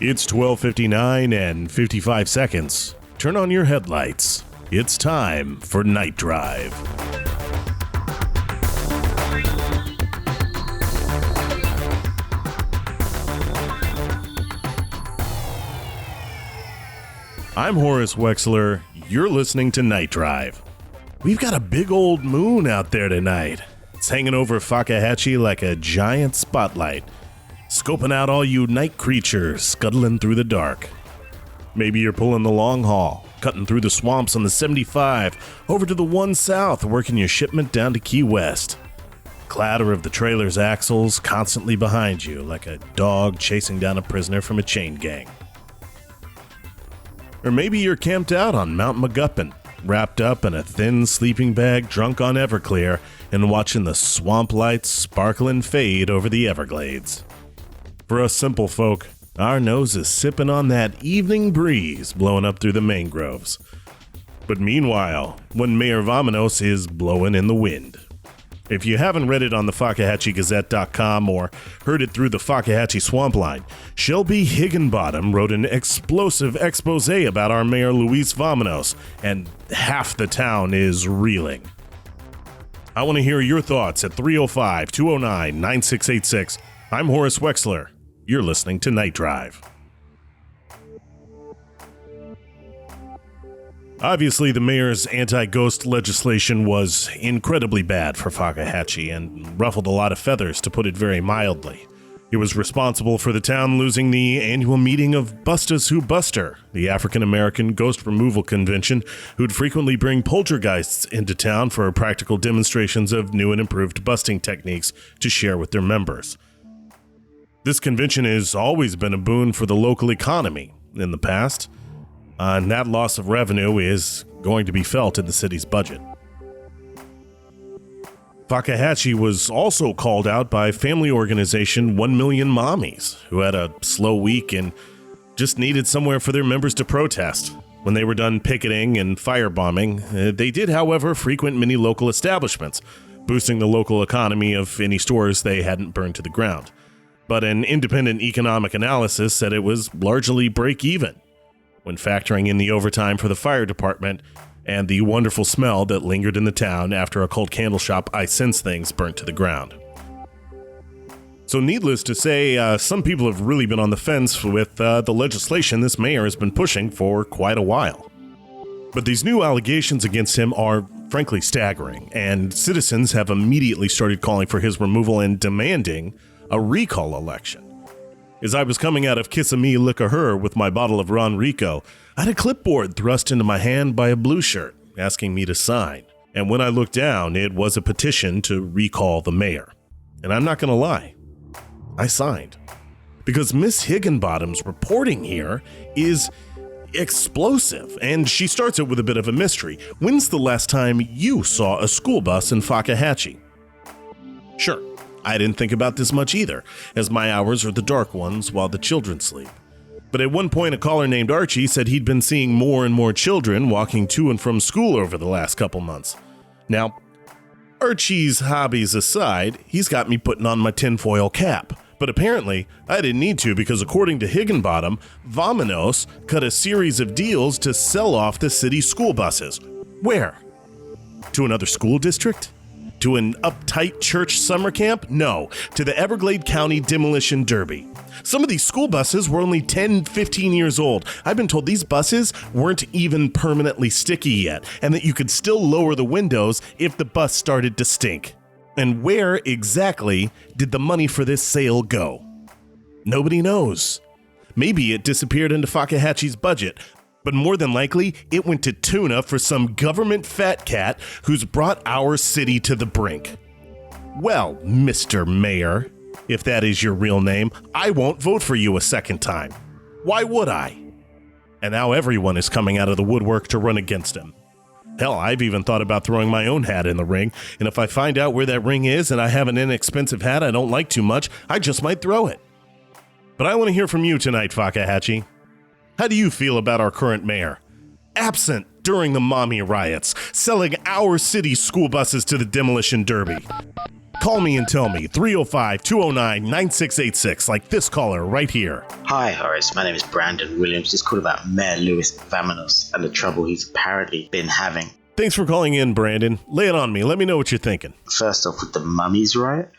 It's 12:59 and 55 seconds. Turn on your headlights. It's time for Nightdrive. I'm Horace Wexler. You're listening to Nightdrive. We've got a big old moon out there tonight. It's hanging over Fakahatchee like a giant spotlight, scoping out all you night creatures scuttling through the dark. Maybe you're pulling the long haul, cutting through the swamps on the 75 over to the 1 South, working your shipment down to Key West. Clatter of the trailer's axles constantly behind you like a dog chasing down a prisoner from a chain gang. Or maybe you're camped out on Mount McGuppin, wrapped up in a thin sleeping bag, drunk on Everclear, and watching the swamp lights sparkle and fade over the Everglades. For us simple folk, our nose is sipping on that evening breeze blowing up through the mangroves. But meanwhile, one Mayor Vamanos is blowing in the wind. If you haven't read it on the FakahatcheeGazette.com or heard it through the Fakahatchee Swamp Line, Shelby Higginbottom wrote an explosive expose about our Mayor Luis Vamanos, and half the town is reeling. I want to hear your thoughts at 305-209-9686. I'm Horace Wexler. You're listening to Nightdrive. Obviously, the mayor's anti-ghost legislation was incredibly bad for Fakahatchee and ruffled a lot of feathers, to put it very mildly. It was responsible for the town losing the annual meeting of Bustas Who Buster, the African-American ghost removal convention who'd frequently bring poltergeists into town for practical demonstrations of new and improved busting techniques to share with their members. This convention has always been a boon for the local economy in the past, and that loss of revenue is going to be felt in the city's budget. Fakahatchee was also called out by family organization 1 Million Mommies, who had a slow week and just needed somewhere for their members to protest. When they were done picketing and firebombing, they did, however, frequent many local establishments, boosting the local economy of any stores they hadn't burned to the ground. But an independent economic analysis said it was largely break-even, when factoring in the overtime for the fire department and the wonderful smell that lingered in the town after a cult candle shop I Sense things burnt to the ground. So needless to say, some people have really been on the fence with the legislation this mayor has been pushing for quite a while. But these new allegations against him are frankly staggering, and citizens have immediately started calling for his removal and demanding a recall election. As I was coming out of Kissimmee Liquor with my bottle of Ron Rico, I had a clipboard thrust into my hand by a blue shirt, asking me to sign. And when I looked down, it was a petition to recall the mayor. And I'm not going to lie, I signed. Because Miss Higginbottom's reporting here is explosive, and she starts it with a bit of a mystery. When's the last time you saw a school bus in Fakahatchee? Sure. I didn't think about this much either, as my hours are the dark ones while the children sleep. But at one point, a caller named Archie said he'd been seeing more and more children walking to and from school over the last couple months. Now, Archie's hobbies aside, he's got me putting on my tinfoil cap. But apparently, I didn't need to, because according to Higginbottom, Vamanos cut a series of deals to sell off the city's school buses. Where? To another school district? To an uptight church summer camp? No, to the Everglade County Demolition Derby. Some of these school buses were only 10, 15 years old. I've been told these buses weren't even permanently sticky yet, and that you could still lower the windows if the bus started to stink. And where exactly did the money for this sale go? Nobody knows. Maybe it disappeared into Fakahatchee's budget, but more than likely, it went to tuna for some government fat cat who's brought our city to the brink. Well, Mr. Mayor, if that is your real name, I won't vote for you a second time. Why would I? And now everyone is coming out of the woodwork to run against him. Hell, I've even thought about throwing my own hat in the ring, and if I find out where that ring is and I have an inexpensive hat I don't like too much, I just might throw it. But I want to hear from you tonight, Fakahatchee. How do you feel about our current mayor? Absent during the mommy riots, selling our city's school buses to the Demolition Derby. Call me and tell me. 305-209-9686, like this caller right here. Hi, Horace. My name is Brandon Williams. Just called about Mayor Louis Vamanos and the trouble he's apparently been having. Thanks for calling in, Brandon. Lay it on me. Let me know what you're thinking. First off, with the mummies riot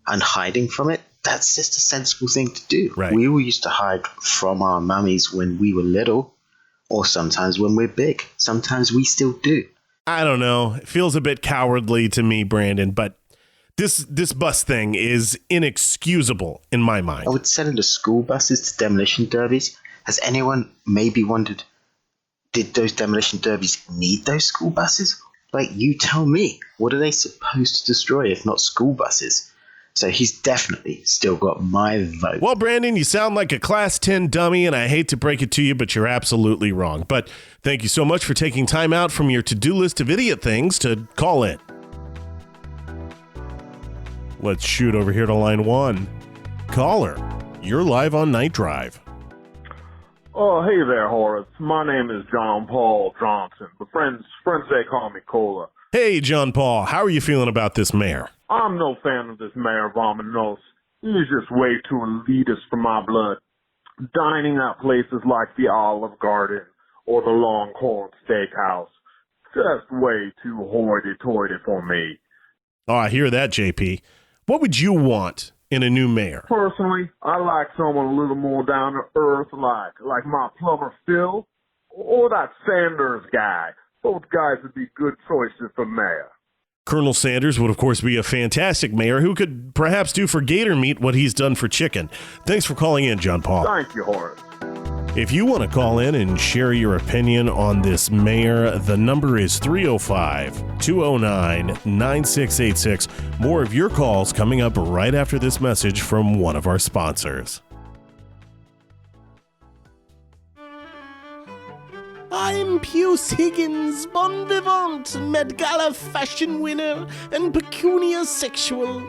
and hiding from it, that's just a sensible thing to do. Right. We all used to hide from our mummies when we were little, or sometimes when we're big. Sometimes we still do. I don't know. It feels a bit cowardly to me, Brandon, but this bus thing is inexcusable in my mind. I would send the school buses to demolition derbies. Has anyone maybe wondered, did those demolition derbies need those school buses? Like, you tell me, what are they supposed to destroy if not school buses? So he's definitely still got my vote. Well, Brandon, you sound like a class 10 dummy, and I hate to break it to you, but you're absolutely wrong. But thank you so much for taking time out from your to-do list of idiot things to call in. Let's shoot over here to line 1. Caller, you're live on Nightdrive. Oh, hey there, Horace. My name is John Paul Johnson, but friends they call me Cola. Hey, John Paul, how are you feeling about this mayor? I'm no fan of this Mayor Vamanos. He's just way too elitist for my blood. Dining at places like the Olive Garden or the Longhorn Steakhouse. Just way too hoity-toity for me. Oh, I hear that, JP. What would you want in a new mayor? Personally, I like someone a little more down to earth, like my plumber Phil, or that Sanders guy. Both guys would be good choices for mayor. Colonel Sanders would, of course, be a fantastic mayor who could perhaps do for gator meat what he's done for chicken. Thanks for calling in, John Paul. Thank you, Horace. If you want to call in and share your opinion on this mayor, the number is 305-209-9686. More of your calls coming up right after this message from one of our sponsors. I'm Puce Higgins, bon vivant, Met Gala fashion winner, and pecunia sexual.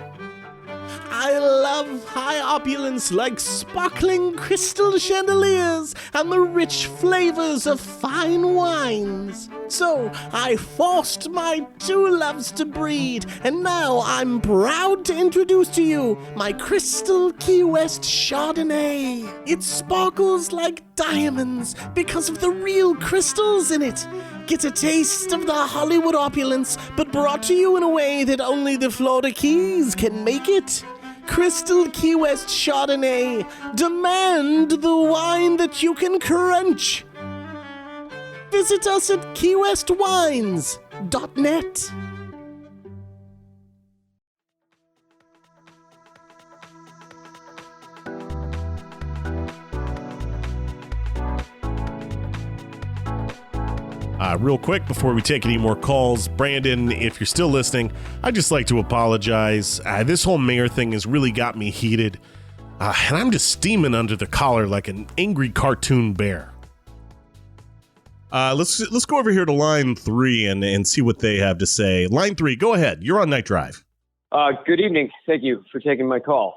I love high opulence like sparkling crystal chandeliers and the rich flavors of fine wines. So I forced my two loves to breed, and now I'm proud to introduce to you my Crystal Key West Chardonnay. It sparkles like diamonds because of the real crystals in it. Get a taste of the Hollywood opulence, but brought to you in a way that only the Florida Keys can make it. Crystal Key West Chardonnay. Demand the wine that you can crunch. Visit us at keywestwines.net. Real quick, before we take any more calls, Brandon, if you're still listening, I'd just like to apologize. This whole mayor thing has really got me heated, and I'm just steaming under the collar like an angry cartoon bear. Let's go over here to line 3 and see what they have to say. Line 3, go ahead. You're on Nightdrive. Good evening. Thank you for taking my call.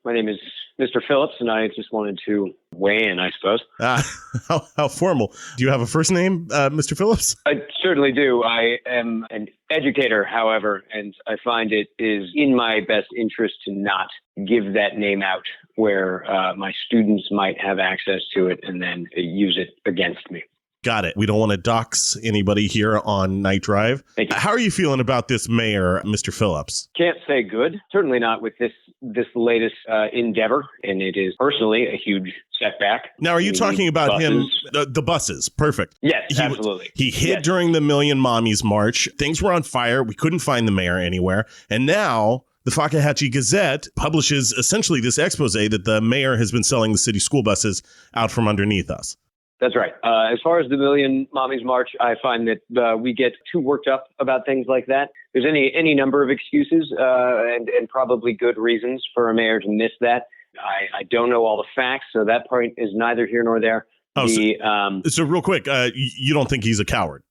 My name is Mr. Phillips, and I just wanted to weigh in, I suppose. How formal. Do you have a first name, Mr. Phillips? I certainly do. I am an educator, however, and I find it is in my best interest to not give that name out where my students might have access to it and then use it against me. Got it. We don't want to dox anybody here on Nightdrive. Thank you. How are you feeling about this mayor, Mr. Phillips? Can't say good. Certainly not with this latest endeavor, and it is personally a huge setback. Now, are you talking about buses. him? The buses. Perfect. Yes, absolutely. He hid during the Million Mommies March. Things were on fire. We couldn't find the mayor anywhere. And now the Fakahatchee Gazette publishes essentially this expose that the mayor has been selling the city school buses out from underneath us. That's right. As far as the Million Mommies March, I find that we get too worked up about things like that. There's any number of excuses and probably good reasons for a mayor to miss that. I don't know all the facts, so that point is neither here nor there. So real quick, you don't think he's a coward?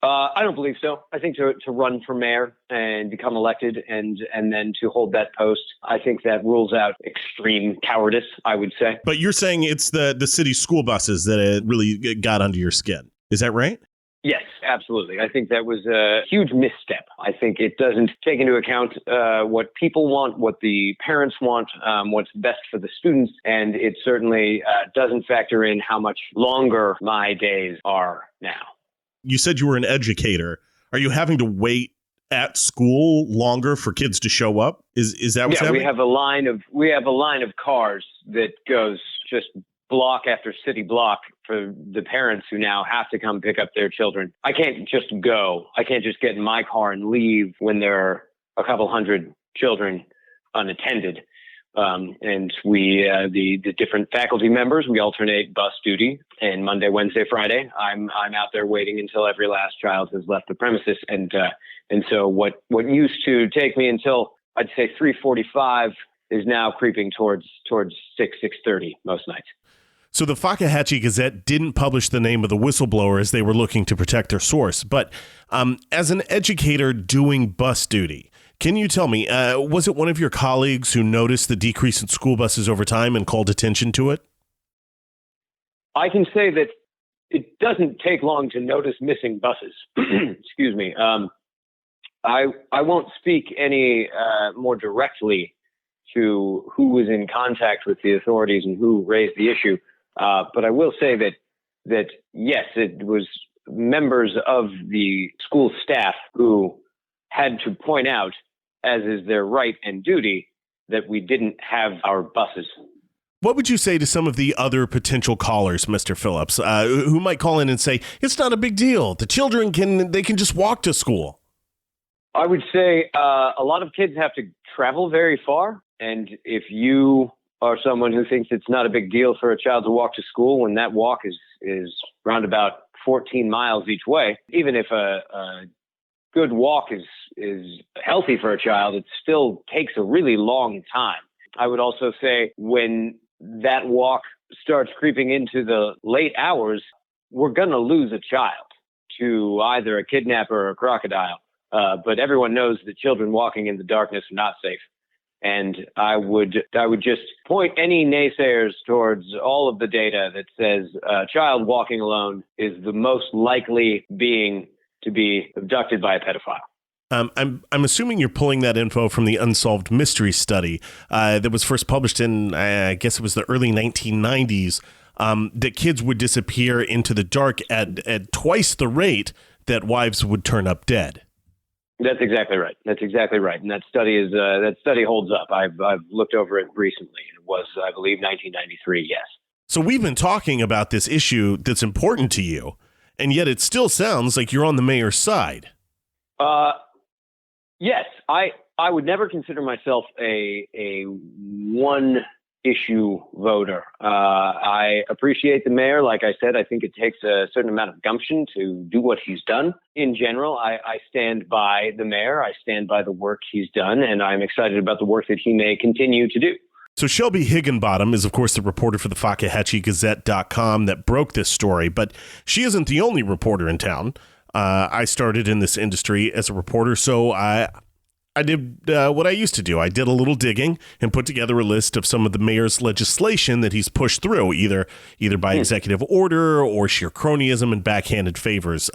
I don't believe so. I think to run for mayor and become elected and then to hold that post, I think that rules out extreme cowardice, I would say. But you're saying it's the city school buses that really got under your skin. Is that right? Yes, absolutely. I think that was a huge misstep. I think it doesn't take into account what people want, what the parents want, what's best for the students, and it certainly doesn't factor in how much longer my days are now. You said you were an educator. Are you having to wait at school longer for kids to show up? Is that what's happening? We have a line of cars that goes just block after city block for the parents who now have to come pick up their children. I can't just go. I can't just get in my car and leave when there are a couple hundred children unattended. And we, the different faculty members, we alternate bus duty. And Monday, Wednesday, Friday, I'm out there waiting until every last child has left the premises. And so what used to take me until I'd say 3:45 is now creeping towards 6:30 most nights. So the Fakahatchee Gazette didn't publish the name of the whistleblower as they were looking to protect their source. But as an educator doing bus duty, can you tell me, was it one of your colleagues who noticed the decrease in school buses over time and called attention to it? I can say that it doesn't take long to notice missing buses. Excuse me. I won't speak any more directly to who was in contact with the authorities and who raised the issue. But I will say that yes, it was members of the school staff who had to point out, as is their right and duty, that we didn't have our buses. What would you say to some of the other potential callers, Mr. Phillips, who might call in and say, it's not a big deal. The children can just walk to school? I would say a lot of kids have to travel very far. And if you are someone who thinks it's not a big deal for a child to walk to school when that walk is round about 14 miles each way, even if a good walk is healthy for a child, it still takes a really long time. I would also say when that walk starts creeping into the late hours, we're going to lose a child to either a kidnapper or a crocodile. But everyone knows that children walking in the darkness are not safe. And I would just point any naysayers towards all of the data that says a child walking alone is the most likely being to be abducted by a pedophile. I'm assuming you're pulling that info from the Unsolved Mystery Study that was first published in, I guess it was the early 1990s, that kids would disappear into the dark at twice the rate that wives would turn up dead. That's exactly right. And that study holds up. I've looked over it recently. It was, I believe, 1993. Yes. So we've been talking about this issue that's important to you, and yet it still sounds like you're on the mayor's side. Yes. I would never consider myself a one issue voter. I appreciate the mayor. Like I said, I think it takes a certain amount of gumption to do what he's done. In general, I stand by the mayor. I stand by the work he's done, and I'm excited about the work that he may continue to do. So Shelby Higginbottom is, of course, the reporter for the FakahatcheeGazette.com that broke this story, but she isn't the only reporter in town. I started in this industry as a reporter, so I did what I used to do. I did a little digging and put together a list of some of the mayor's legislation that he's pushed through, either by executive order or sheer cronyism and backhanded favors.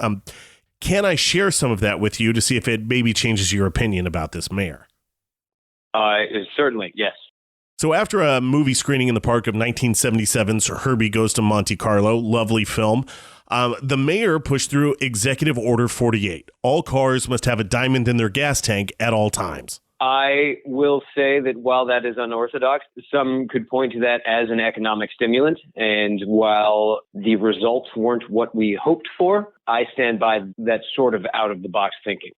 Can I share some of that with you to see if it maybe changes your opinion about this mayor? Certainly, yes. So after a movie screening in the park of 1977's Herbie Goes to Monte Carlo, lovely film, the mayor pushed through Executive Order 48. All cars must have a diamond in their gas tank at all times. I will say that while that is unorthodox, some could point to that as an economic stimulant. And while the results weren't what we hoped for, I stand by that sort of out-of-the-box thinking.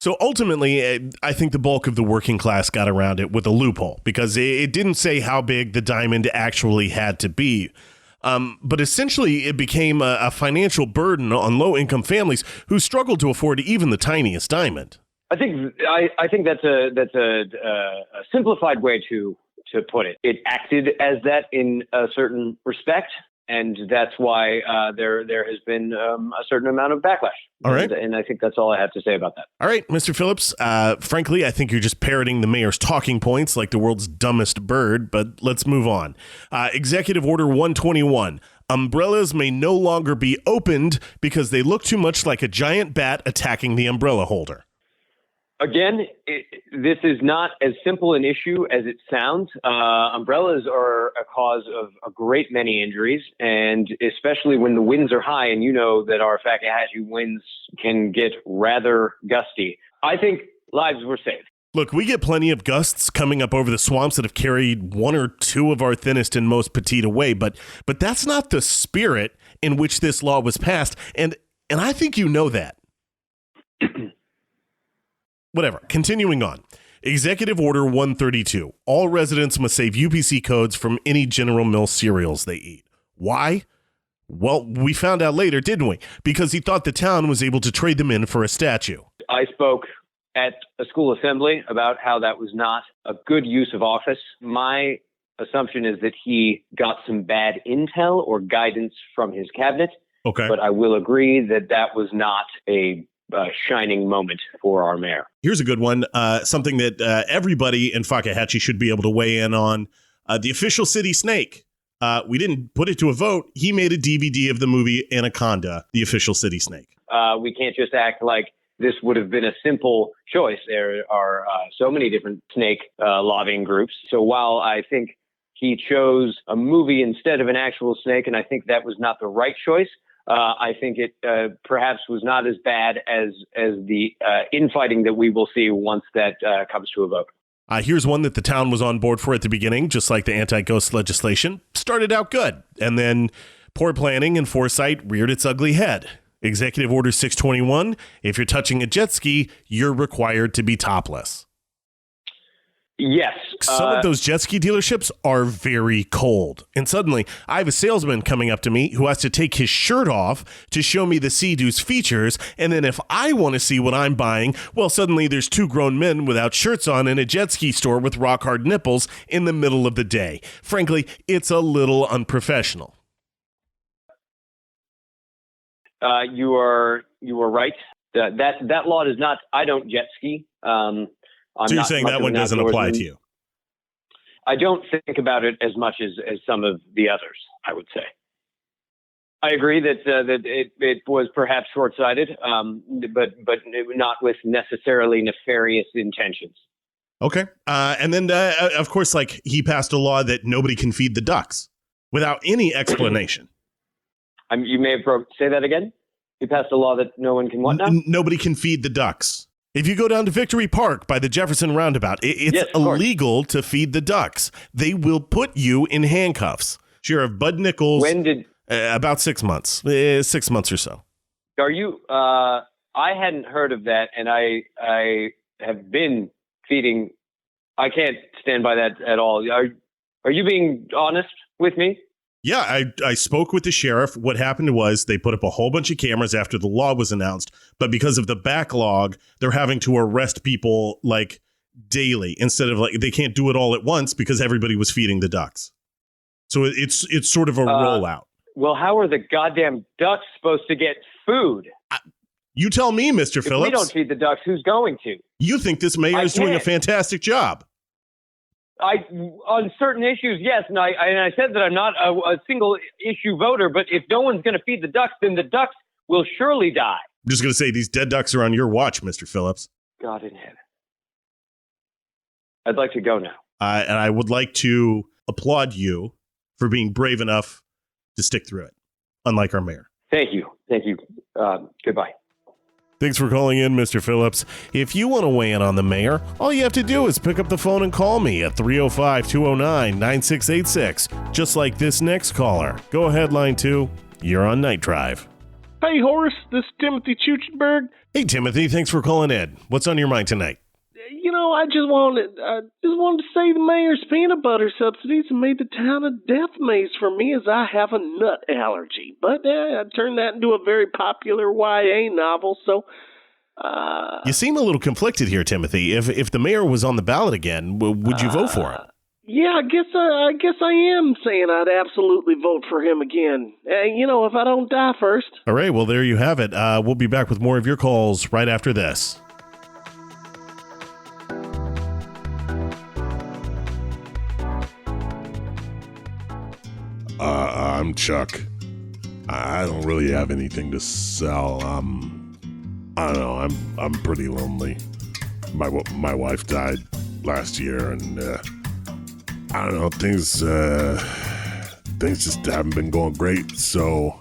So ultimately, I think the bulk of the working class got around it with a loophole because it didn't say how big the diamond actually had to be. But essentially, it became a financial burden on low-income families who struggled to afford even the tiniest diamond. I think that's a simplified way to put it. It acted as that in a certain respect, and that's why there has been a certain amount of backlash. All right. And I think that's all I have to say about that. All right, Mr. Phillips. Frankly, I think you're just parroting the mayor's talking points like the world's dumbest bird, but let's move on. Executive Order 121. Umbrellas may no longer be opened because they look too much like a giant bat attacking the umbrella holder. Again, this is not as simple an issue as it sounds. Umbrellas are a cause of a great many injuries, and especially when the winds are high, and you know that our Fakahatchee winds can get rather gusty. I think lives were saved. Look, we get plenty of gusts coming up over the swamps that have carried one or two of our thinnest and most petite away, but that's not the spirit in which this law was passed, and I think you know that. Whatever. Continuing on. Executive Order 132. All residents must save UPC codes from any General Mills cereals they eat. Why? Well, we found out later, didn't we? Because he thought the town was able to trade them in for a statue. I spoke at a school assembly about how that was not a good use of office. My assumption is that he got some bad intel or guidance from his cabinet. Okay. But I will agree that that was not a shining moment for our mayor. Here's a good one. Something that everybody in Fakahatchee should be able to weigh in on. The official city snake. We didn't put it to a vote. He made a DVD of the movie Anaconda, the official city snake. We can't just act like this would have been a simple choice. There are so many different snake lobbying groups. So while I think he chose a movie instead of an actual snake, and I think that was not the right choice, I think it perhaps was not as bad as the infighting that we will see once that comes to a vote. Here's one that the town was on board for at the beginning, just like the anti-ghost legislation. Started out good, and then poor planning and foresight reared its ugly head. Executive Order 621, if you're touching a jet ski, you're required to be topless. Yes. Some of those jet ski dealerships are very cold. And suddenly, I have a salesman coming up to me who has to take his shirt off to show me the Sea-Doo's features. And then if I want to see what I'm buying, well, suddenly there's two grown men without shirts on in a jet ski store with rock-hard nipples in the middle of the day. Frankly, it's a little unprofessional. You are right. That law does not. I don't jet ski. So you're saying that one doesn't apply to you? I don't think about it as much as some of the others, I would say. I agree that it was perhaps short-sighted, but not with necessarily nefarious intentions. Okay. And then, of course, like he passed a law that nobody can feed the ducks without any explanation. You may have say that again? He passed a law that no one can what now? Nobody can feed the ducks. If you go down to Victory Park by the Jefferson Roundabout, it's illegal to feed the ducks. They will put you in handcuffs. Sheriff Bud Nichols. When did? About 6 months. 6 months or so. Are you? I hadn't heard of that, and I have been feeding. I can't stand by that at all. Are you being honest with me? Yeah, I spoke with the sheriff. What happened was they put up a whole bunch of cameras after the law was announced, but because of the backlog, they're having to arrest people like daily instead of like they can't do it all at once because everybody was feeding the ducks. So it's sort of a rollout. Well, how are the goddamn ducks supposed to get food? You tell me, Mr. Phillips. If we don't feed the ducks, who's going to? You think this mayor is doing a fantastic job. On certain issues, yes, and I said that I'm not a single issue voter, but if no one's going to feed the ducks, then the ducks will surely die. I'm just going to say these dead ducks are on your watch, Mr. Phillips. God in heaven. I'd like to go now. And I would like to applaud you for being brave enough to stick through it, unlike our mayor. Thank you. Goodbye. Thanks for calling in, Mr. Phillips. If you want to weigh in on the mayor, all you have to do is pick up the phone and call me at 305-209-9686, just like this next caller. Go ahead, line 2. You're on Nightdrive. Hey, Horace, this is Timothy Chuchenberg. Hey, Timothy, thanks for calling in. What's on your mind tonight? You know, I just wanted to say the mayor's peanut butter subsidies have made the town a death maze for me as I have a nut allergy. But I turned that into a very popular YA novel, so... You seem a little conflicted here, Timothy. If the mayor was on the ballot again, would you vote for him? Yeah, I guess I am saying I'd absolutely vote for him again. If I don't die first. All right, well, there you have it. We'll be back with more of your calls right after this. I'm Chuck. I don't really have anything to sell. I don't know. I'm pretty lonely. My wife died last year, and I don't know. Things just haven't been going great. So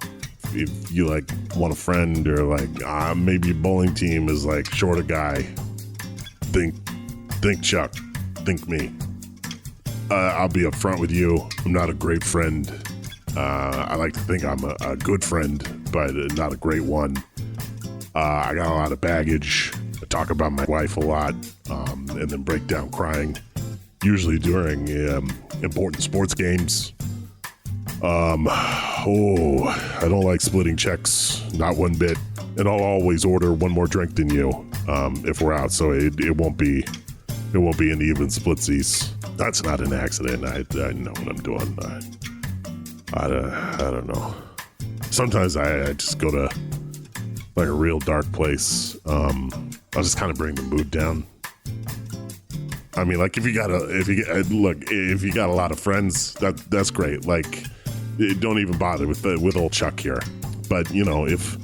if you like want a friend, or like maybe your bowling team is like short a guy, think Chuck, think me. I'll be upfront with you. I'm not a great friend. I like to think I'm a good friend, but not a great one. I got a lot of baggage. I talk about my wife a lot, and then break down crying, usually during important sports games. I don't like splitting checks, not one bit. And I'll always order one more drink than you if we're out, so it won't be an even splitsies. That's not an accident. I know what I'm doing. I don't know. Sometimes I just go to like a real dark place. I'll just kind of bring the mood down. I mean, like if you got a lot of friends, that's great. Like, don't even bother with old Chuck here. But you know, if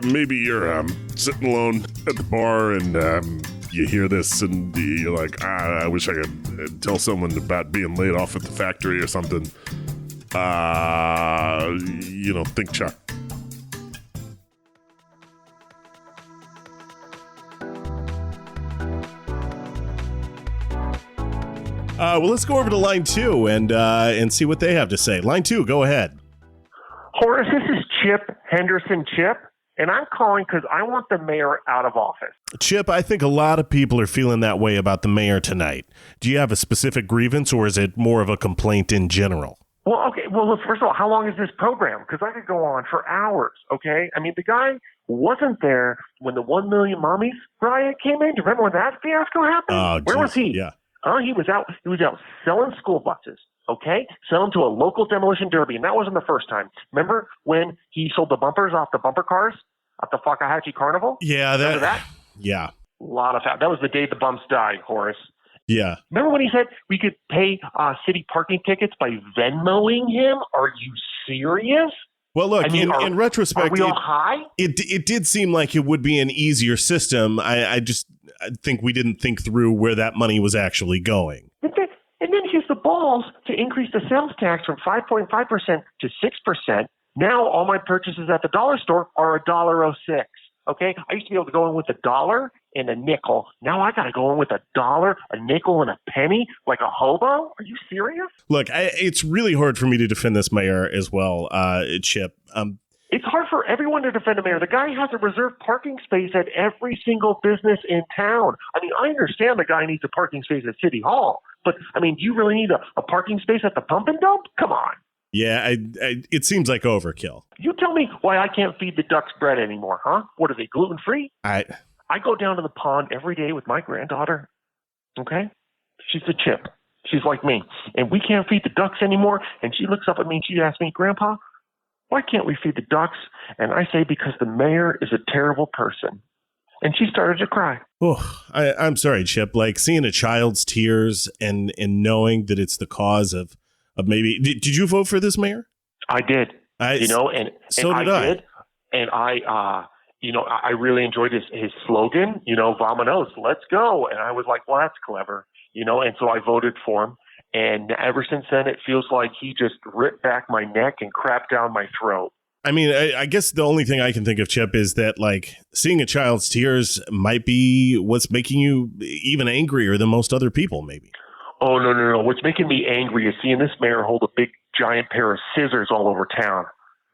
maybe you're sitting alone at the bar and you hear this and you're like, I wish I could tell someone about being laid off at the factory or something. Think Chuck. Well, let's go over to line 2 and see what they have to say. Line 2, go ahead. Horace, this is Chip Henderson Chip, and I'm calling because I want the mayor out of office. Chip, I think a lot of people are feeling that way about the mayor tonight. Do you have a specific grievance, or is it more of a complaint in general? Well, okay. Well, look, first of all, how long is this program? Because I could go on for hours, okay? I mean, the guy wasn't there when the 1 Million Mommies riot came in. Do you remember when that fiasco happened? Oh, Where was he? Yeah. He was out selling school buses, okay? Selling to a local demolition derby, and that wasn't the first time. Remember when he sold the bumpers off the bumper cars at the Fakahatchee Carnival? Yeah, Remember that? Yeah. A lot of that was the day the bumps died, Horace. Yeah. Remember when he said we could pay city parking tickets by Venmoing him? Are you serious? Well, look, I mean, in retrospect, are we all high? It did seem like it would be an easier system. I think we didn't think through where that money was actually going. And then he has the balls to increase the sales tax from 5.5% to 6%. Now all my purchases at the dollar store are $1.06. Okay, I used to be able to go in with $1 and a nickel. Now I got to go in with $1, a nickel, and a penny like a hobo. Are you serious? Look, it's really hard for me to defend this mayor as well, Chip. It's hard for everyone to defend a mayor. The guy has a reserved parking space at every single business in town. I mean, I understand the guy needs a parking space at City Hall, but I mean, do you really need a parking space at the pump and dump? Come on. Yeah, it seems like overkill. You tell me why I can't feed the ducks bread anymore, huh? What are they, gluten-free? I go down to the pond every day with my granddaughter, okay? She's a Chip. She's like me. And we can't feed the ducks anymore. And she looks up at me and she asks me, Grandpa, why can't we feed the ducks? And I say, because the mayor is a terrible person. And she started to cry. Oh, I'm sorry, Chip. Like seeing a child's tears and knowing that it's the cause of maybe. Did you vote for this mayor? I did. And so did I. Did, and I really enjoyed his slogan. Vamonos, let's go. And I was like, well, that's clever. And so I voted for him. And ever since then, it feels like he just ripped back my neck and crapped down my throat. I mean, I guess the only thing I can think of, Chip, is that like seeing a child's tears might be what's making you even angrier than most other people, maybe. Oh, no. What's making me angry is seeing this mayor hold a big, giant pair of scissors all over town.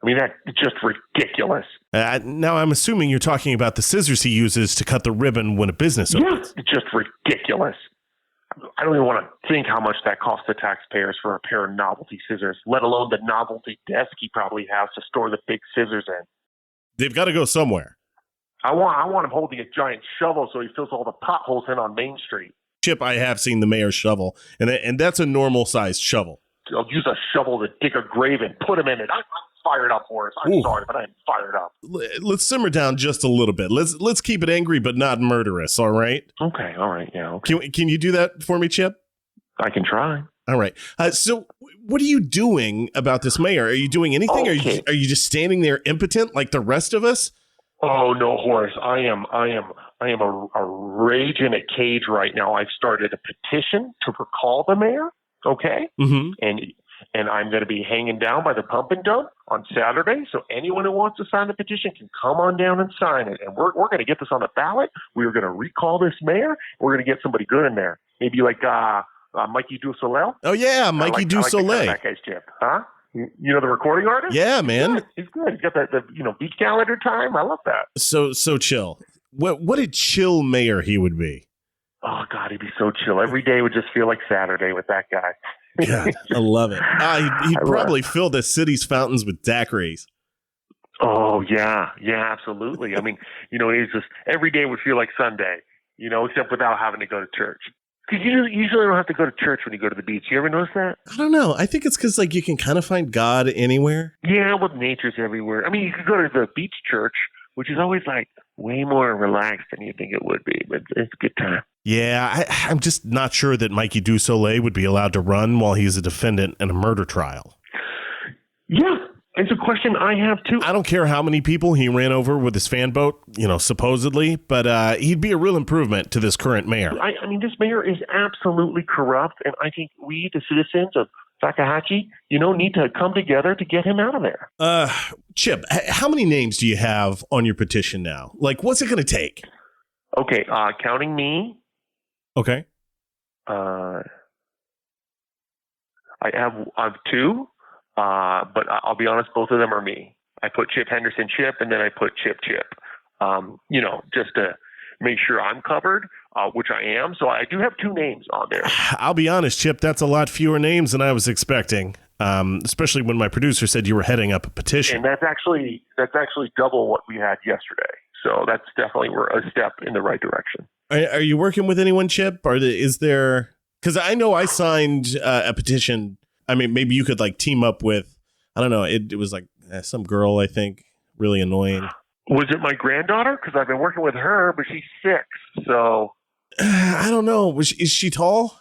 I mean, that's just ridiculous. Now, I'm assuming you're talking about the scissors he uses to cut the ribbon when a business opens. Yeah, it's just ridiculous. I don't even want to think how much that costs the taxpayers for a pair of novelty scissors, let alone the novelty desk he probably has to store the big scissors in. They've got to go somewhere. I want him holding a giant shovel so he fills all the potholes in on Main Street. Chip, I have seen the mayor's shovel, and that's a normal-sized shovel. I'll use a shovel to dig a grave and put him in it. I'm fired up, Horace. I'm sorry, but I'm fired up. Let's simmer down just a little bit. Let's keep it angry, but not murderous, all right? Okay, all right, yeah. Okay. Can you do that for me, Chip? I can try. All right. So what are you doing about this mayor? Are you doing anything? Okay. Are you just standing there impotent like the rest of us? Oh no, Horace! I am a rage in a cage right now. I've started a petition to recall the mayor. Okay, Mm-hmm. and I'm going to be hanging down by the pump and dump on Saturday. So anyone who wants to sign the petition can come on down and sign it. And we're going to get this on the ballot. We're going to recall this mayor. We're going to get somebody good in there. Maybe like Mikey Du Soleil. Oh yeah, Mikey Du Soleil. That guy's chip, huh? You know the recording artist? Yeah, man. He's good. He's got the beat calendar time. I love that. So chill. What a chill mayor he would be. Oh God, he'd be so chill. Every day would just feel like Saturday with that guy. God, I love it. He'd probably fill the city's fountains with daiquiris. Oh yeah, absolutely. I mean, it's just every day would feel like Sunday. Except without having to go to church. Because you usually don't have to go to church when you go to the beach. You ever notice that? I don't know. I think it's because you can kind of find God anywhere. Yeah, well, nature's everywhere. I mean, you could go to the beach church, which is always way more relaxed than you think it would be, but it's a good time. Yeah, I'm just not sure that Mikey Du Soleil would be allowed to run while he's a defendant in a murder trial. Yeah, it's a question I have too. I don't care how many people he ran over with his fan boat, supposedly, but he'd be a real improvement to this current mayor. I mean, this mayor is absolutely corrupt, and I think we, the citizens of Fakahatchee, need to come together to get him out of there. Chip, how many names do you have on your petition now? What's it going to take? Okay, counting me. Okay. I have two. But I'll be honest, both of them are me. I put Chip Henderson Chip, and then I put Chip. Just to make sure I'm covered, which I am. So I do have two names on there. I'll be honest, Chip, that's a lot fewer names than I was expecting, especially when my producer said you were heading up a petition. And that's actually double what we had yesterday. So that's definitely a step in the right direction. Are you working with anyone, Chip? Or is there... Because I know I signed a petition. I mean, maybe you could team up with, I don't know, it was some girl, I think, really annoying. Was it my granddaughter? Because I've been working with her, but she's 6, so. I don't know. Is she tall?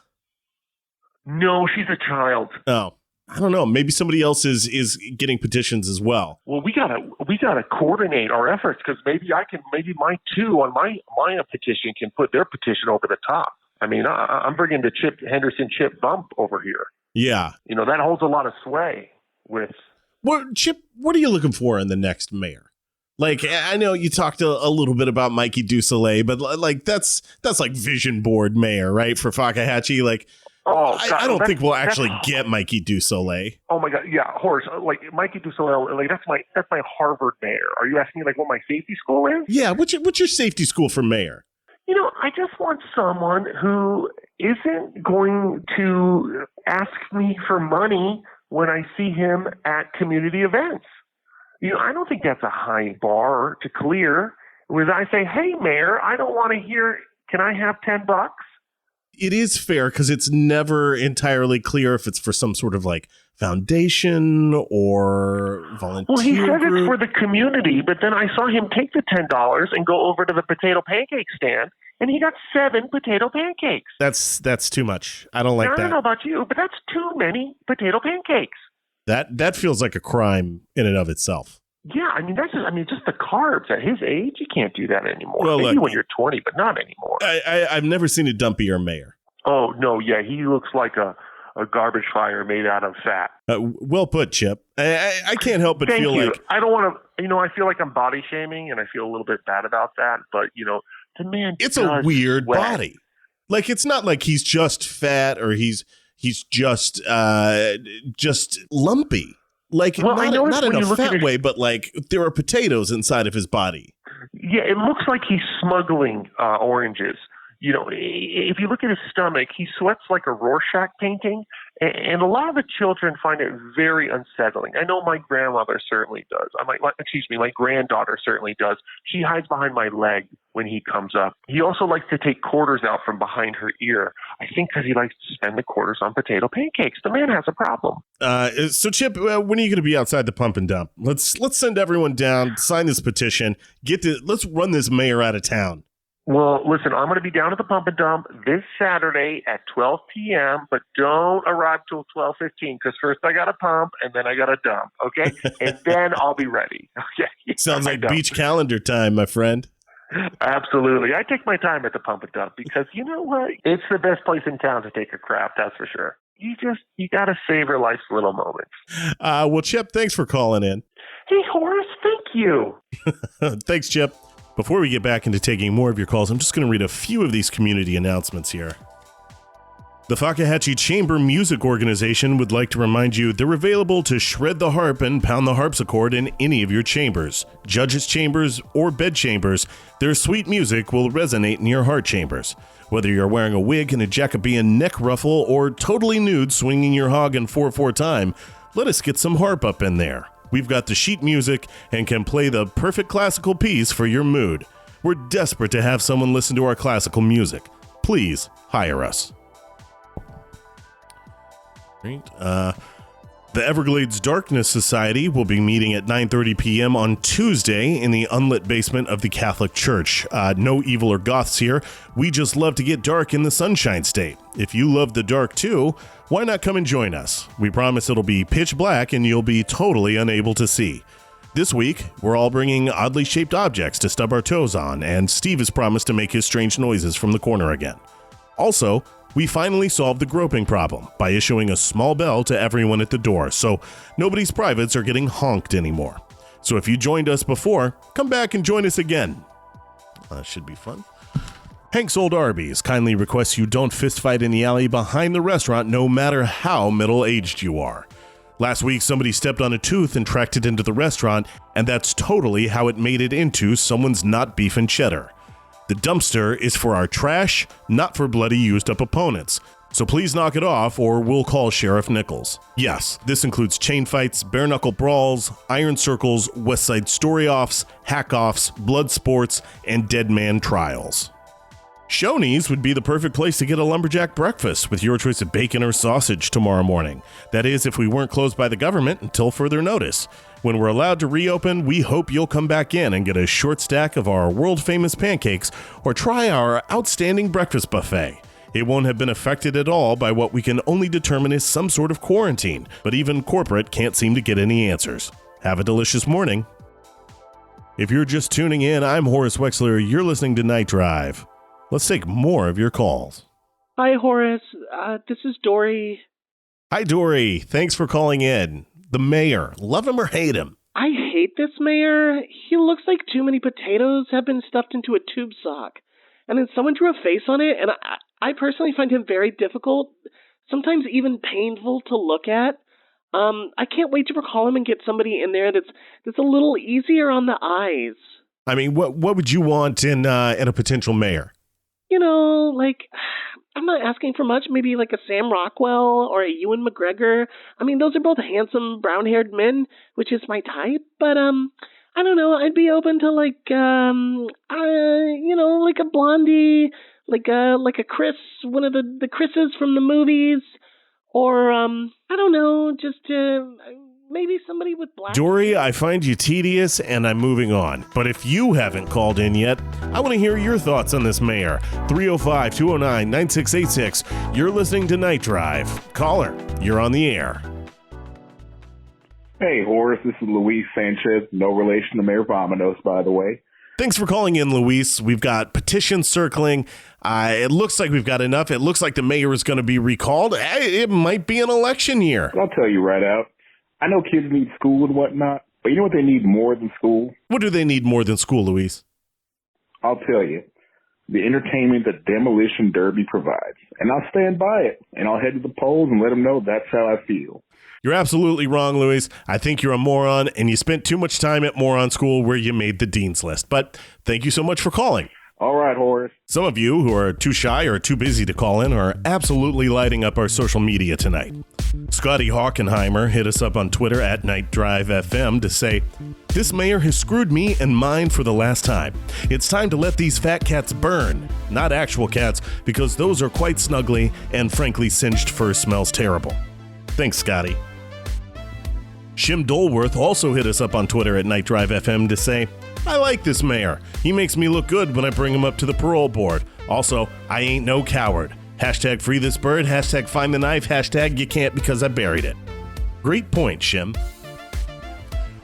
No, she's a child. Oh, I don't know. Maybe somebody else is getting petitions as well. Well, we gotta coordinate our efforts because maybe my two on my petition can put their petition over the top. I mean, I'm bringing the Chip Henderson Chip bump over here. Yeah. That holds a lot of sway with. Chip, what are you looking for in the next mayor? I know you talked a little bit about Mikey Du Soleil, but that's vision board mayor, right? For Fakahatchee. I don't think we'll actually get Mikey Du Soleil. Oh my God. Yeah. Horace, Mikey Du Soleil, that's my Harvard mayor. Are you asking me what my safety school is? Yeah. What's your safety school for mayor? I just want someone who isn't going to ask me for money when I see him at community events. I don't think that's a high bar to clear. When I say, hey, mayor, I don't want to hear, can I have $10? It is fair because it's never entirely clear if it's for some sort of foundation or volunteer Well, he says group. It's for the community, but then I saw him take the $10 and go over to the potato pancake stand, and he got 7 potato pancakes. That's too much. I don't like that. I don't know about you, but that's too many potato pancakes. That feels like a crime in and of itself. Yeah, I mean just the carbs at his age, you can't do that anymore. Well, Maybe look, when you're 20, but not anymore. I've never seen a dumpier mayor. Oh no, yeah, he looks like a garbage fire made out of fat. Well put, Chip. I can't help but feel like I don't want to. I feel like I'm body shaming, and I feel a little bit bad about that. But the man, it's a weird sweat. body. It's not like he's just fat or he's just lumpy. Not in a fat way, but there are potatoes inside of his body. Yeah, it looks like he's smuggling oranges. If you look at his stomach, he sweats like a Rorschach painting, and a lot of the children find it very unsettling. I know my grandmother certainly does. My granddaughter certainly does. She hides behind my leg when he comes up. He also likes to take quarters out from behind her ear. I think because he likes to spend the quarters on potato pancakes. The man has a problem. So Chip, when are you going to be outside the pump and dump? Let's send everyone down, sign this petition, let's run this mayor out of town. Well, listen, I'm going to be down at the Pump and Dump this Saturday at 12 p.m., but don't arrive till 12:15 because first I got to pump and then I got to dump, okay? And then I'll be ready, okay? Sounds like beach calendar time, my friend. Absolutely. I take my time at the Pump and Dump because you know what? It's the best place in town to take a crap, that's for sure. You got to savor life's little moments. Well, Chip, thanks for calling in. Hey, Horace, thank you. Thanks, Chip. Before we get back into taking more of your calls, I'm just going to read a few of these community announcements here. The Fakahatchee Chamber Music Organization would like to remind you they're available to shred the harp and pound the harpsichord in any of your chambers. Judges' chambers or bed chambers, their sweet music will resonate in your heart chambers. Whether you're wearing a wig and a Jacobean neck ruffle or totally nude swinging your hog in 4/4 time, let us get some harp up in there. We've got the sheet music and can play the perfect classical piece for your mood. We're desperate to have someone listen to our classical music. Please hire us. The Everglades Darkness Society will be meeting at 9:30 p.m. on Tuesday in the unlit basement of the Catholic Church. No evil or goths here. We just love to get dark in the Sunshine State. If you love the dark too, why not come and join us? We promise it'll be pitch black and you'll be totally unable to see. This week, we're all bringing oddly shaped objects to stub our toes on, and Steve has promised to make his strange noises from the corner again. Also, we finally solved the groping problem by issuing a small bell to everyone at the door, so nobody's privates are getting honked anymore. So if you joined us before, come back and join us again. Should be fun. Hank's Old Arby's kindly requests you don't fistfight in the alley behind the restaurant no matter how middle-aged you are. Last week, somebody stepped on a tooth and tracked it into the restaurant, and that's totally how it made it into someone's not beef and cheddar. The dumpster is for our trash, not for bloody used-up opponents. So please knock it off or we'll call Sheriff Nichols. Yes, this includes chain fights, bare-knuckle brawls, iron circles, West Side story-offs, hack-offs, blood sports, and dead man trials. Shoney's would be the perfect place to get a lumberjack breakfast with your choice of bacon or sausage tomorrow morning. That is, if we weren't closed by the government until further notice. When we're allowed to reopen, we hope you'll come back in and get a short stack of our world-famous pancakes or try our outstanding breakfast buffet. It won't have been affected at all by what we can only determine is some sort of quarantine, but even corporate can't seem to get any answers. Have a delicious morning. If you're just tuning in, I'm Horace Wexler. You're listening to Nightdrive. Let's take more of your calls. Hi, Horace. This is Dory. Hi, Dory. Thanks for calling in. The mayor. Love him or hate him? I hate this mayor. He looks like too many potatoes have been stuffed into a tube sock. And then someone drew a face on it, and I personally find him very difficult, sometimes even painful to look at. I can't wait to recall him and get somebody in there that's a little easier on the eyes. I mean, what would you want in a potential mayor? You know, like, I'm not asking for much. Maybe like a Sam Rockwell or a Ewan McGregor. I mean, those are both handsome, brown-haired men, which is my type. But, I don't know. I'd be open to like, like a Blondie, like a Chris, one of the Chris's from the movies. Or, I don't know, just maybe somebody with black. Dory, I find you tedious and I'm moving on. But if you haven't called in yet, I want to hear your thoughts on this mayor. 305-209-9686. You're listening to Night Drive. Caller, you're on the air. Hey, Horace, this is Luis Sanchez. No relation to Mayor Vominos, by the way. Thanks for calling in, Luis. We've got petitions circling. It looks like we've got enough. It looks like the mayor is going to be recalled. It might be an election year. I'll tell you right out. I know kids need school and whatnot, but you know what they need more than school? What do they need more than school, Luis? I'll tell you. The entertainment that Demolition Derby provides. And I'll stand by it. And I'll head to the polls and let them know that's how I feel. You're absolutely wrong, Luis. I think you're a moron, and you spent too much time at moron school where you made the dean's list. But thank you so much for calling. All right, Horace. Some of you who are too shy or too busy to call in are absolutely lighting up our social media tonight. Scotty Hockenheimer hit us up on Twitter at NightDriveFM to say, "This mayor has screwed me and mine for the last time. It's time to let these fat cats burn. Not actual cats, because those are quite snuggly and frankly singed fur smells terrible." Thanks, Scotty. Shim Dolworth also hit us up on Twitter at NightDriveFM to say, I like this mayor. He makes me look good when I bring him up to the parole board. Also, I ain't no coward. Hashtag free this bird, hashtag find the knife, hashtag you can't because I buried it. Great point, Shim.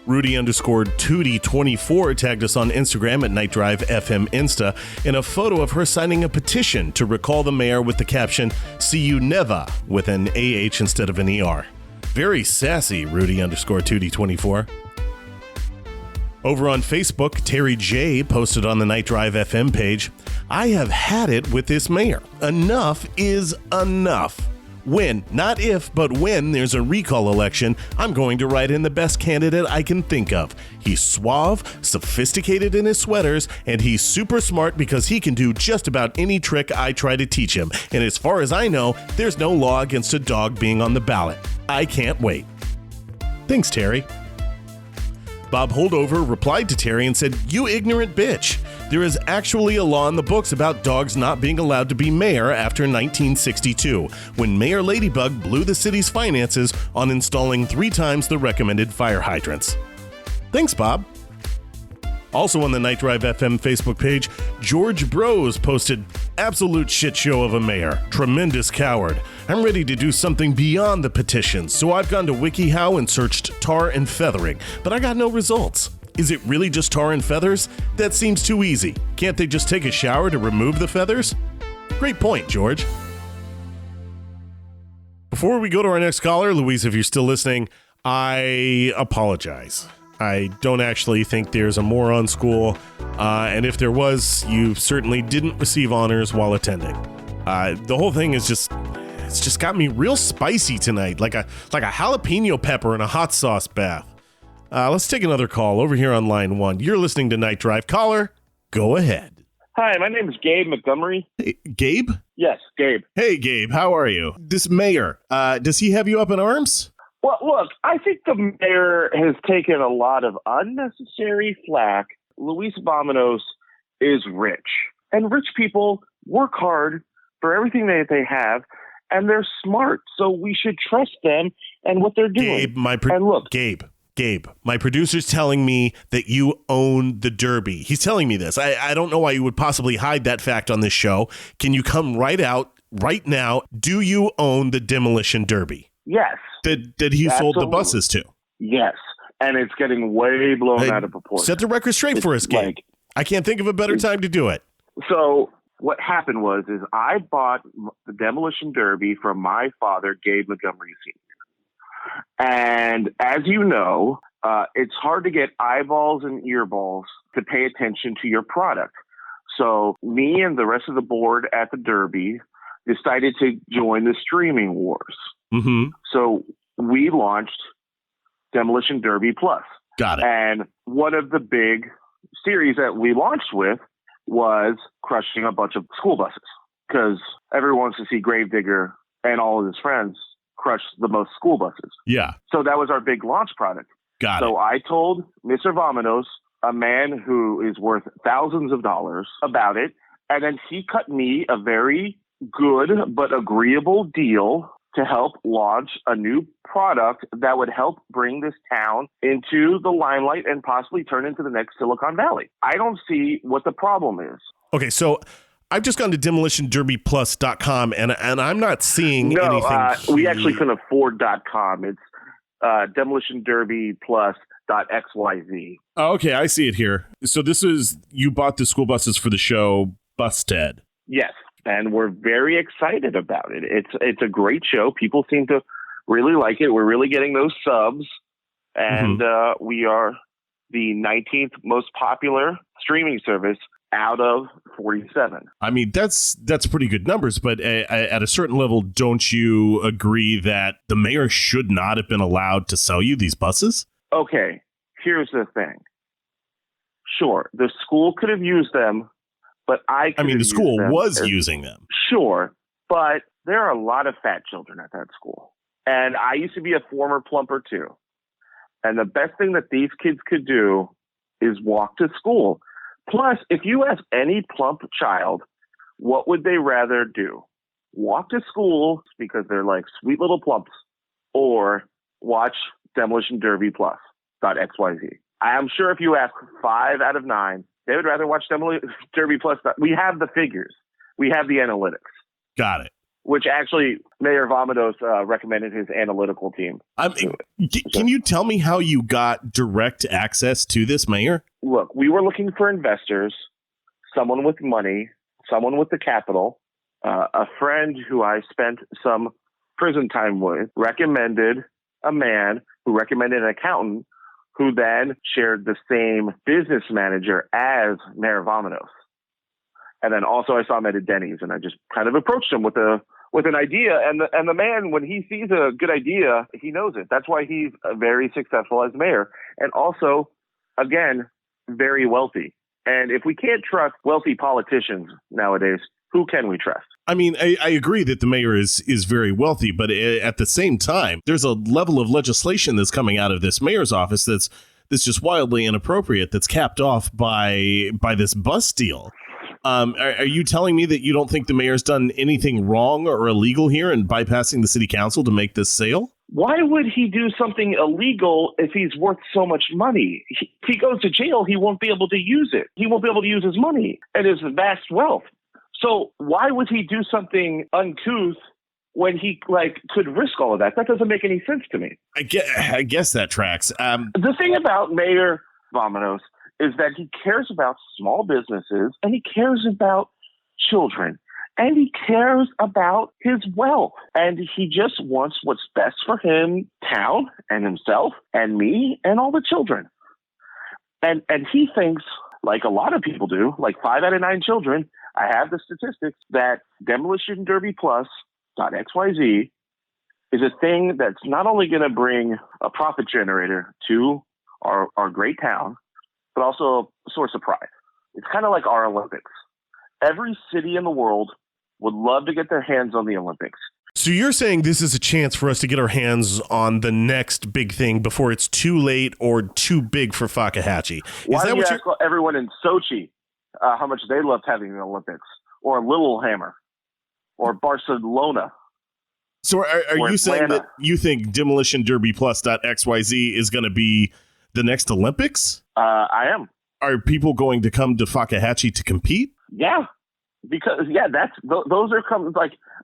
Rudy_Tootie24 tagged us on Instagram at Nightdrive FM Insta in a photo of her signing a petition to recall the mayor with the caption, "See you never," with an AH instead of an ER. Very sassy, Rudy_Tootie24. Over on Facebook, Terry J posted on the Nightdrive FM page, "I have had it with this mayor. Enough is enough. When, not if, but when there's a recall election, I'm going to write in the best candidate I can think of. He's suave, sophisticated in his sweaters, and he's super smart because he can do just about any trick I try to teach him. And as far as I know, there's no law against a dog being on the ballot. I can't wait." Thanks, Terry. Bob Holdover replied to Terry and said, "You ignorant bitch. There is actually a law in the books about dogs not being allowed to be mayor after 1962, when Mayor Ladybug blew the city's finances on installing 3 times the recommended fire hydrants." Thanks, Bob. Also on the Nightdrive FM Facebook page, George Bros posted, "Absolute shit show of a mayor. Tremendous coward. I'm ready to do something beyond the petitions, so I've gone to WikiHow and searched tar and feathering, but I got no results. Is it really just tar and feathers? That seems too easy. Can't they just take a shower to remove the feathers?" Great point, George. Before we go to our next caller, Louise, if you're still listening, I apologize. I don't actually think there's a moron school, and if there was, you certainly didn't receive honors while attending. The whole thing is it's just got me real spicy tonight, like a jalapeno pepper in a hot sauce bath. Let's take another call over here on line 1. You're listening to Night Drive. Caller, go ahead. Hi, my name is Gabe Montgomery. Hey, Gabe? Yes, Gabe. Hey, Gabe, how are you? This mayor, does he have you up in arms? Well, look, I think the mayor has taken a lot of unnecessary flack. Luis Vominos is rich, and rich people work hard for everything that they have, and they're smart, so we should trust them and what they're doing. Gabe, my producer's telling me that you own the Derby. He's telling me this. I don't know why you would possibly hide that fact on this show. Can you come right out right now? Do you own the Demolition Derby? Yes. That he sold the buses to? Yes. And it's getting way blown out of proportion. Set the record straight for us, Gabe. I can't think of a better time to do it. So what happened was I bought the Demolition Derby from my father, Gabe Montgomery Sr. And as you know, it's hard to get eyeballs and earballs to pay attention to your product. So me and the rest of the board at the Derby decided to join the streaming wars. Mm-hmm. So we launched Demolition Derby Plus. Got it. And one of the big series that we launched with was crushing a bunch of school buses, because everyone wants to see Gravedigger and all of his friends crush the most school buses. Yeah. So that was our big launch product. Got it. So I told Mr. Vominos, a man who is worth thousands of dollars, about it. And then he cut me a very good but agreeable deal to help launch a new product that would help bring this town into the limelight and possibly turn into the next Silicon Valley. I don't see what the problem is. Okay, so I've just gone to demolitionderbyplus.com and I'm not seeing anything. We actually couldn't afford .com. It's demolitionderbyplus.xyz. Okay, I see it here. So this is, you bought the school buses for the show Busted. Yes. And we're very excited about it. It's a great show. People seem to really like it. We're really getting those subs. And we are the 19th most popular streaming service out of 47. I mean, that's pretty good numbers. But at a certain level, don't you agree that the mayor should not have been allowed to sell you these buses? Okay, here's the thing. Sure, the school could have used them. But the school was using them. Sure, but there are a lot of fat children at that school. And I used to be a former plumper too. And the best thing that these kids could do is walk to school. Plus, if you ask any plump child, what would they rather do? Walk to school because they're like sweet little plumps, or watch Demolition Derby Plus .xyz. I'm sure if you ask 5 out of 9, they would rather watch Demolition Derby Plus. We have the figures. We have the analytics. Got it. Which actually Mayor Vomidos recommended his analytical team. Can you tell me how you got direct access to this, Mayor? Look, we were looking for investors, someone with money, someone with the capital. A friend who I spent some prison time with recommended a man who recommended an accountant who then shared the same business manager as Mayor Vomidos. And then also I saw him at Denny's, and I just kind of approached him with an idea. And the man, when he sees a good idea, he knows it. That's why he's very successful as mayor. And also, again, very wealthy. And if we can't trust wealthy politicians nowadays, who can we trust? I mean, I agree that the mayor is very wealthy, but at the same time, there's a level of legislation that's coming out of this mayor's office that's just wildly inappropriate, that's capped off by this bus deal. Are you telling me that you don't think the mayor's done anything wrong or illegal here in bypassing the city council to make this sale? Why would he do something illegal if he's worth so much money? If he goes to jail, he won't be able to use it. He won't be able to use his money and his vast wealth. So why would he do something uncouth when he could risk all of that? That doesn't make any sense to me. I guess that tracks. The thing about Mayor Vomidos is that he cares about small businesses, and he cares about children, and he cares about his wealth, and he just wants what's best for him, town, and himself, and me, and all the children. And he thinks, like a lot of people do, like 5 out of 9 children, I have the statistics that Demolition Derby Plus .xyz is a thing that's not only going to bring a profit generator to our great town, but also a source of pride. It's kind of like our Olympics. Every city in the world would love to get their hands on the Olympics. So you're saying this is a chance for us to get our hands on the next big thing before it's too late or too big for Fakahatchee. Why don't you ask everyone in Sochi how much they loved having the Olympics, or Littlehammer, or Barcelona? So are you saying that you think Demolition Derby Plus .xyz is going to be the next Olympics? I am. Are people going to come to Fakahatchee to compete? Yeah, because those are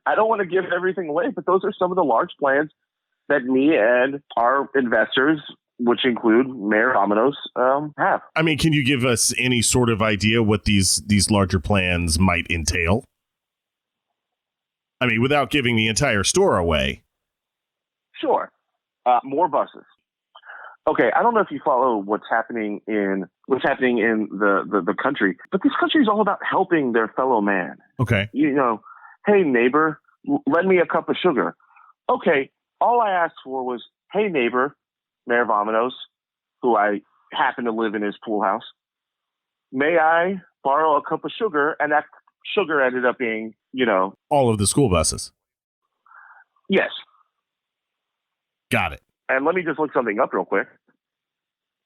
I don't want to give everything away, but those are some of the large plans that me and our investors, which include Mayor Vomidos, have. I mean, can you give us any sort of idea what these larger plans might entail? I mean, without giving the entire store away. Sure. More buses. Okay, I don't know if you follow what's happening in the country, but this country is all about helping their fellow man. Okay. You know, hey neighbor, lend me a cup of sugar. Okay, all I asked for was, hey neighbor, Mayor Vomidos, who I happen to live in his pool house, may I borrow a cup of sugar? And that sugar ended up being, all of the school buses. Yes. Got it. And let me just look something up real quick.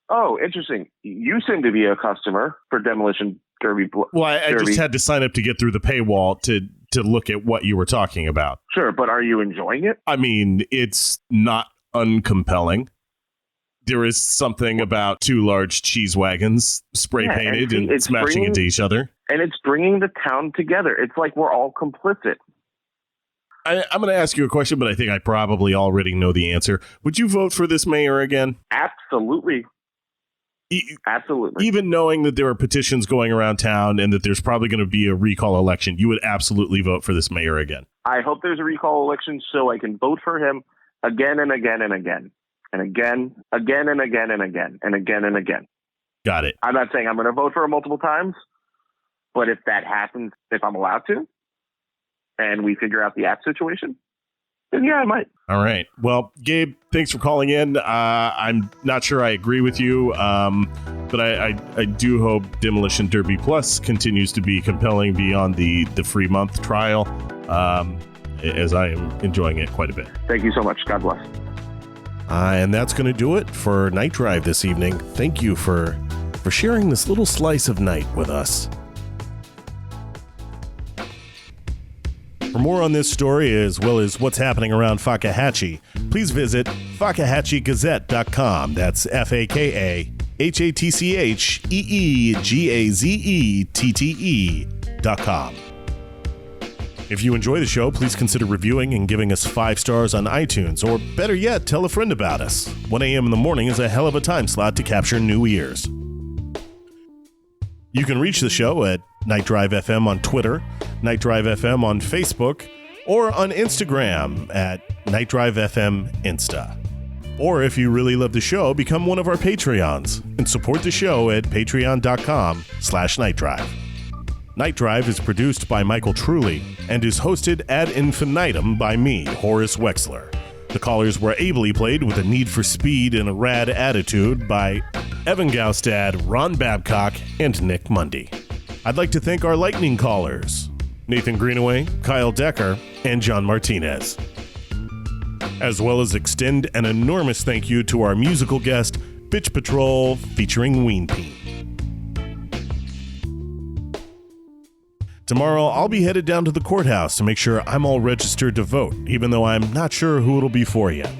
Oh, interesting. You seem to be a customer for Demolition Derby. Well, I just had to sign up to get through the paywall to look at what you were talking about. Sure, but are you enjoying it? I mean, it's not uncompelling. There is something about 2 large cheese wagons spray painted and smashing into each other. And it's bringing the town together. It's like we're all complicit. I'm going to ask you a question, but I think I probably already know the answer. Would you vote for this mayor again? Absolutely. Absolutely. Even knowing that there are petitions going around town and that there's probably going to be a recall election, you would absolutely vote for this mayor again. I hope there's a recall election so I can vote for him again and again and again. And again and again and again and again and again. Got it. I'm not saying I'm going to vote for him multiple times, but if that happens, if I'm allowed to, and we figure out the app situation, then yeah, I might. All right. Well, Gabe, thanks for calling in. I'm not sure I agree with you, but I do hope Demolition Derby Plus continues to be compelling beyond the free month trial, as I am enjoying it quite a bit. Thank you so much. God bless. And that's going to do it for Nightdrive this evening. Thank you for sharing this little slice of night with us. For more on this story, as well as what's happening around Fakahatchee, please visit FakahatcheeGazette.com. That's FakahatcheeGazette.com. HATCHEEGAZETTE.com. If you enjoy the show, please consider reviewing and giving us 5 stars on iTunes, or better yet, tell a friend about us. 1 a.m. in the morning is a hell of a time slot to capture new ears. You can reach the show at Nightdrive FM on Twitter, Nightdrive FM on Facebook, or on Instagram at Nightdrive FM Insta. Or if you really love the show, become one of our Patreons and support the show at patreon.com/Nightdrive. Nightdrive is produced by Michael Truly and is hosted ad infinitum by me, Horace Wexler. The callers were ably played with a need for speed and a rad attitude by Evan Gaustad, Ron Babcock, and Nick Mundy. I'd like to thank our lightning callers, Nathan Greenaway, Kyle Decker, and John Martinez. As well as extend an enormous thank you to our musical guest, Bitch Patrol featuring Ween Peen. Tomorrow, I'll be headed down to the courthouse to make sure I'm all registered to vote, even though I'm not sure who it'll be for yet.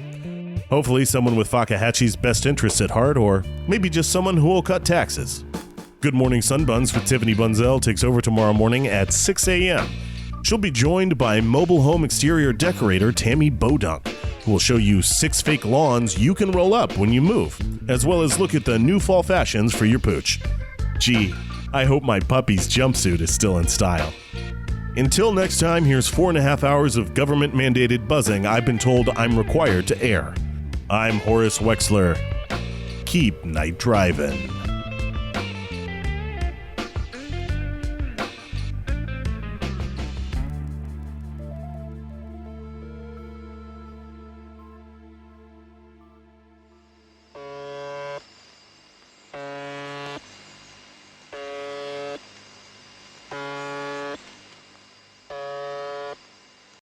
Hopefully someone with Fakahatchee's best interests at heart, or maybe just someone who will cut taxes. Good Morning Sunbuns with Tiffany Bunzel takes over tomorrow morning at 6 a.m. She'll be joined by mobile home exterior decorator Tammy Bodunk, who will show you 6 fake lawns you can roll up when you move, as well as look at the new fall fashions for your pooch. Gee, I hope my puppy's jumpsuit is still in style. Until next time, here's 4.5 hours of government-mandated buzzing I've been told I'm required to air. I'm Horace Wexler. Keep night driving.